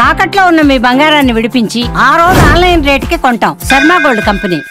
తాకట్లో ఉన్న మీ బంగారాన్ని విడిపించి ఆ రోజు ఆన్లైన్ రేటుకి కొంటాం. Sharma gold company.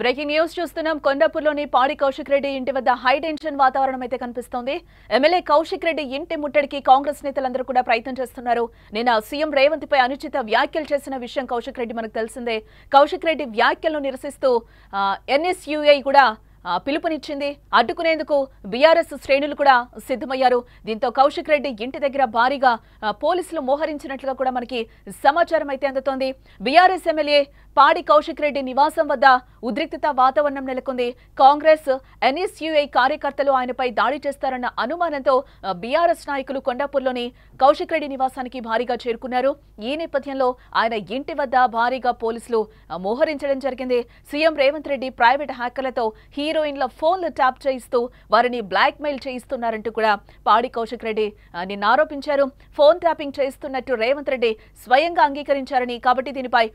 Breaking news చూస్తున్నాం. కొండాపూర్లోని పాడి కౌశిక్ రెడ్డి ఇంటి వద్ద హై టెన్షన్ వాతావరణం అయితే కనిపిస్తోంది. ఎమ్మెల్యే కౌశిక్ రెడ్డి ఇంటి ముట్టడికి కాంగ్రెస్ నేతలందరూ కూడా ప్రయత్నం చేస్తున్నారు. నిన్న సీఎం రేవంత్ పై అనుచిత వ్యాఖ్యలు చేసిన విషయం కౌశిక్ రెడ్డి మనకు తెలిసిందే. కౌశిక్ రెడ్డి వ్యాఖ్యలను నిరసిస్తూ ఎన్ఎస్యుఐ కూడా పిలుపునిచ్చింది. అడ్డుకునేందుకు బీఆర్ఎస్ శ్రేణులు కూడా సిద్ధమయ్యారు. దీంతో కౌశిక్ రెడ్డి ఇంటి దగ్గర భారీగా పోలీసులు మోహరించినట్లుగా కూడా మనకి సమాచారం అయితే అందుతోంది. బీఆర్ఎస్ ఎమ్మెల్యే పాడి కౌశిక్ రెడ్డి నివాసం వద్ద ఉద్రిక్తత వాతావరణం నెలకొంది. కాంగ్రెస్ ఎన్ఎస్యుఐ కార్యకర్తలు ఆయనపై దాడి చేస్తారన్న అనుమానంతో బీఆర్ఎస్ నాయకులు కొండాపూర్లోని కౌశిక్ రెడ్డి నివాసానికి భారీగా చేరుకున్నారు. ఈ నేపథ్యంలో ఆయన ఇంటి వద్ద భారీగా పోలీసులు మోహరించడం జరిగింది. సీఎం రేవంత్ రెడ్డి ప్రైవేట్ హ్యాకర్లతో హీరోయిన్ల ఫోన్లు ట్యాప్ చేయిస్తూ వారిని బ్లాక్ మెయిల్ చేయిస్తున్నారంటూ కూడా పాడి కౌశిక్ రెడ్డి నిన్న ఆరోపించారు. ఫోన్ ట్యాపింగ్ చేయిస్తున్నట్టు రేవంత్ రెడ్డి స్వయంగా అంగీకరించారని, కాబట్టి దీనిపై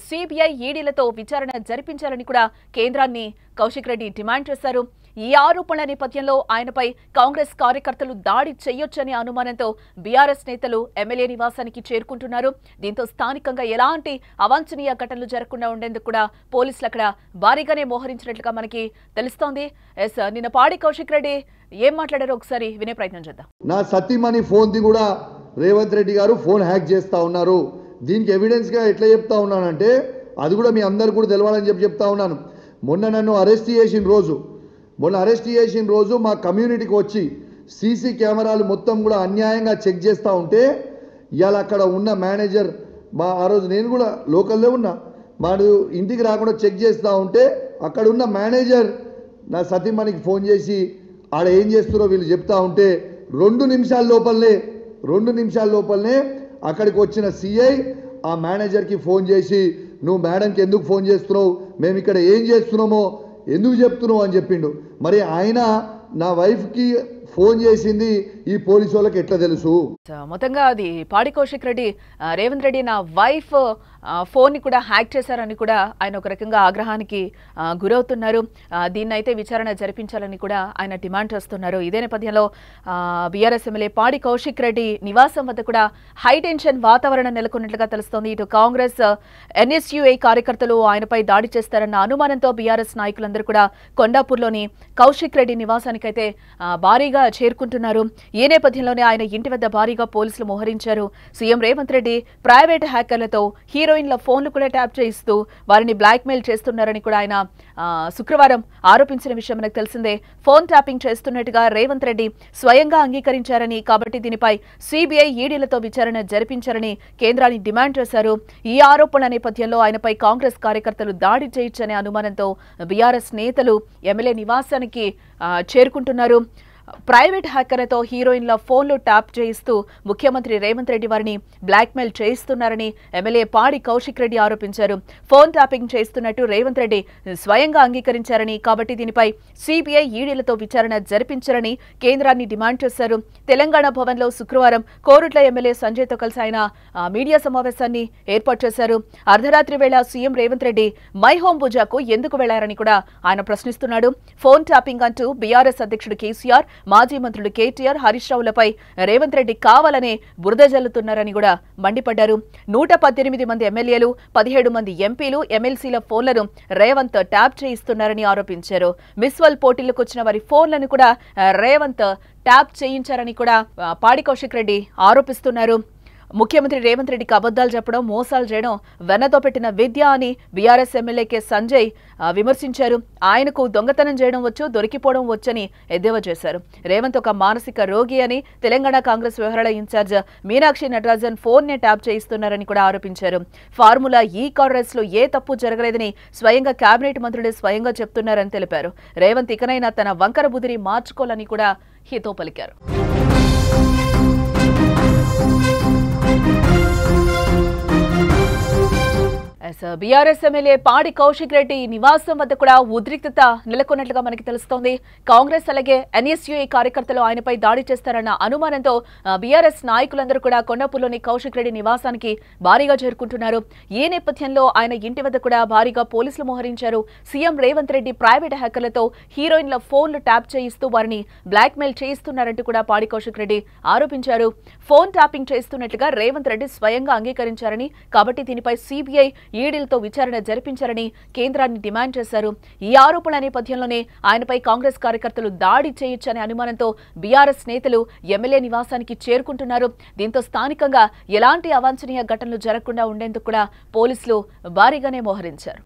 సిబిఐ ఈడీలతో విచారణ జరిపించాలని కూడా కేంద్రాన్ని కౌశిక్ రెడ్డి డిమాండ్ చేశారు. ఈ ఆరోపణల నేపథ్యంలో ఆయనపై కాంగ్రెస్ కార్యకర్తలు దాడి చేయొచ్చనే అనుమానంతో బీఆర్ఎస్ నేతలు ఎమ్మెల్యే నివాసానికి చేరుకుంటున్నారు. దీంతో స్థానికంగా ఎలాంటి అవాంఛనీయ ఘటనలు జరగకుండా ఉండేందుకు కూడా పోలీసులు అక్కడ భారీగానే మోహరించినట్లుగా మనకి తెలుస్తోంది. నిన్న పాడి కౌశిక్ రెడ్డి ఏం మాట్లాడారో ఒకసారి వినే ప్రయత్నం చేద్దాం. నా సతీమణి ఫోన్ది కూడా రేవంత్ రెడ్డి గారు ఫోన్ హ్యాక్ చేస్తా ఉన్నారు. దీనికి ఎవిడెన్స్ గా ఎట్లా చెప్తా ఉన్నానంటే అది కూడా మీ అందరు కూడా తెలవాలని చెప్తా ఉన్నాను. మొన్న నన్ను అరెస్ట్ చేసిన రోజు మా కమ్యూనిటీకి వచ్చి సీసీ కెమెరాలు మొత్తం కూడా అన్యాయంగా చెక్ చేస్తూ ఉంటే ఇవాళ అక్కడ ఉన్న మేనేజర్ ఆ రోజు నేను కూడా లోకల్లో ఉన్నా, మాడు ఇంటికి రాకుండా చెక్ చేస్తూ ఉంటే అక్కడ ఉన్న మేనేజర్ నా సతీమణికి ఫోన్ చేసి ఆడ ఏం చేస్తున్నారో వీళ్ళు చెప్తా ఉంటే 2 నిమిషాల లోపలనే అక్కడికి వచ్చిన సిఐ ఆ మేనేజర్కి ఫోన్ చేసి నువ్వు మేడంకి ఎందుకు ఫోన్ చేస్తున్నావు, మేము ఇక్కడ ఏం చేస్తున్నామో ఎందుకు చెప్తున్నావు అని చెప్పిండు. మరి ఆయన నా వైఫ్కి ఫోన్ చేసింది ఈ పోలీసు వాళ్ళకి ఎట్లా తెలుసు? మొత్తంగా అది పాడి కౌశిక్ రెడ్డి రేవంత్ రెడ్డి నా వైఫ్ ఫోన్ని కూడా హ్యాక్ చేశారని కూడా ఆయన ఒక రకంగా ఆగ్రహానికి గురవుతున్నారు. దీన్ని అయితే విచారణ జరిపించాలని కూడా ఆయన డిమాండ్ చేస్తున్నారు. ఇదే నేపథ్యంలో బీఆర్ఎస్ ఎమ్మెల్యే పాడి కౌశిక్ రెడ్డి నివాసం వద్ద కూడా హై టెన్షన్ వాతావరణం నెలకొన్నట్లుగా తెలుస్తోంది. ఇటు కాంగ్రెస్ ఎన్ఎస్యుఐ కార్యకర్తలు ఆయనపై దాడి చేస్తారన్న అనుమానంతో బీఆర్ఎస్ నాయకులందరూ కూడా కొండాపూర్లోని కౌశిక్ రెడ్డి నివాసానికైతే భారీగా చేరుకుంటున్నారు. ఈ నేపథ్యంలోనే ఆయన ఇంటి వద్ద భారీగా పోలీసులు మోహరించారు. సీఎం రేవంత్ రెడ్డి ప్రైవేట్ హ్యాకర్లతో హీరోయిన్ల ఫోన్లు కూడా ట్యాప్ చేయిస్తూ వారిని బ్లాక్ మెయిల్ చేస్తున్నారని కూడా ఆయన శుక్రవారం ఆరోపించిన విషయం మనకు తెలిసిందే. ఫోన్ ట్యాపింగ్ చేస్తున్నట్టుగా రేవంత్ రెడ్డి స్వయంగా అంగీకరించారని, కాబట్టి దీనిపై సిబిఐ ఈడీలతో విచారణ జరిపించారని కేంద్రాన్ని డిమాండ్ చేశారు. ఈ ఆరోపణల నేపథ్యంలో ఆయనపై కాంగ్రెస్ కార్యకర్తలు దాడి చేయొచ్చనే అనుమానంతో బీఆర్ఎస్ నేతలు ఎమ్మెల్యే నివాసానికి చేరుకుంటున్నారు. ప్రైవేట్ హ్యాకర్లతో హీరోయిన్ల ఫోన్లు ట్యాప్ చేయిస్తూ ముఖ్యమంత్రి రేవంత్ రెడ్డి వారిని బ్లాక్మెయిల్ చేయిస్తున్నారని ఎమ్మెల్యే పాడి కౌశిక్ రెడ్డి ఆరోపించారు. ఫోన్ ట్యాపింగ్ చేస్తున్నట్టు రేవంత్ రెడ్డి స్వయంగా అంగీకరించారని, కాబట్టి దీనిపై సిబిఐ ఈడీలతో విచారణ జరిపించారని కేంద్రాన్ని డిమాండ్ చేశారు. తెలంగాణ భవన్లో శుక్రవారం కోరుట్ల ఎమ్మెల్యే సంజయ్తో కలిసి ఆయన మీడియా సమావేశాన్ని ఏర్పాటు చేశారు. అర్ధరాత్రి వేళ CM Revanth Reddy my home పూజకు ఎందుకు వెళ్లారని కూడా ఆయన ప్రశ్నిస్తున్నాడు. ఫోన్ ట్యాపింగ్ అంటూ బీఆర్ఎస్ అధ్యక్షుడు కేసీఆర్, మాజీ మంత్రులు కేటీఆర్, హరీష్ రావులపై రేవంత్ రెడ్డి కావాలనే బురద జల్లుతున్నారని కూడా మండిపడ్డారు. 118 మంది ఎమ్మెల్యేలు, 17 మంది ఎంపీలు, ఎమ్మెల్సీల ఫోన్లను రేవంత్ ట్యాప్ చేయిస్తున్నారని ఆరోపించారు. మిస్వల్ పోటీలకు వచ్చిన వారి ఫోన్లను కూడా రేవంత్ ట్యాప్ చేయించారని కూడా పాడి కౌశిక్ రెడ్డి ఆరోపిస్తున్నారు. ముఖ్యమంత్రి రేవంత్ రెడ్డికి అబద్దాలు చెప్పడం, మోసాలు చేయడం వెన్నతో పెట్టిన విద్య అని బీఆర్ఎస్ ఎమ్మెల్యే కె సంజయ్ విమర్శించారు. ఆయనకు దొంగతనం చేయడం వచ్చు, దొరికిపోవడం వచ్చని ఎద్దేవా చేశారు. రేవంత్ ఒక మానసిక రోగి అని తెలంగాణ కాంగ్రెస్ వ్యవహారాల ఇన్ఛార్జ్ మీనాక్షి నటరాజన్ ఫోన్నే ట్యాప్ చేయిస్తున్నారని కూడా ఆరోపించారు. ఫార్ములా ఈ కార్ రేస్ లో ఏ తప్పు జరగలేదని స్వయంగా కేబినెట్ మంత్రులే స్వయంగా చెప్తున్నారని తెలిపారు. రేవంత్ ఇకనైనా తన వంకర బుదిరి మార్చుకోవాలని కూడా హితో పలికారు. బీఆర్ఎస్ ఎమ్మెల్యే పాడి కౌశిక్ రెడ్డి నివాసం వద్ద కూడా ఉద్రిక్తత నెలకొన్నట్లుగా మనకి తెలుస్తోంది. కాంగ్రెస్ అలాగే ఎన్ఎస్యూఐ కార్యకర్తలు ఆయనపై దాడి చేస్తారన్న అనుమానంతో బీఆర్ఎస్ నాయకులందరూ కూడా కొండాపూర్లోని కౌశిక్ రెడ్డి నివాసానికి భారీగా చేరుకుంటున్నారు. ఈ నేపథ్యంలో ఆయన ఇంటి వద్ద కూడా భారీగా పోలీసులు మోహరించారు. సీఎం రేవంత్ రెడ్డి ప్రైవేట్ హ్యాకర్లతో హీరోయిన్ల ఫోన్లు ట్యాప్ చేయిస్తూ వారిని బ్లాక్మెయిల్ చేయిస్తున్నారంటూ కూడా పాడి కౌశిక్ రెడ్డి ఆరోపించారు. ఫోన్ ట్యాపింగ్ చేస్తున్నట్లుగా రేవంత్ రెడ్డి స్వయంగా అంగీకరించారని, కాబట్టి దీనిపై సిబిఐ ఈడీలతో విచారణ జరిపించారని కేంద్రాన్ని డిమాండ్ చేశారు. ఈ ఆరోపణల నేపథ్యంలోనే ఆయనపై కాంగ్రెస్ కార్యకర్తలు దాడి చేయొచ్చనే అనుమానంతో బీఆర్ఎస్ నేతలు ఎమ్మెల్యే నివాసానికి చేరుకుంటున్నారు. దీంతో స్థానికంగా ఎలాంటి అవాంఛనీయ ఘటనలు జరగకుండా ఉండేందుకు కూడా పోలీసులు భారీగానే మోహరించారు.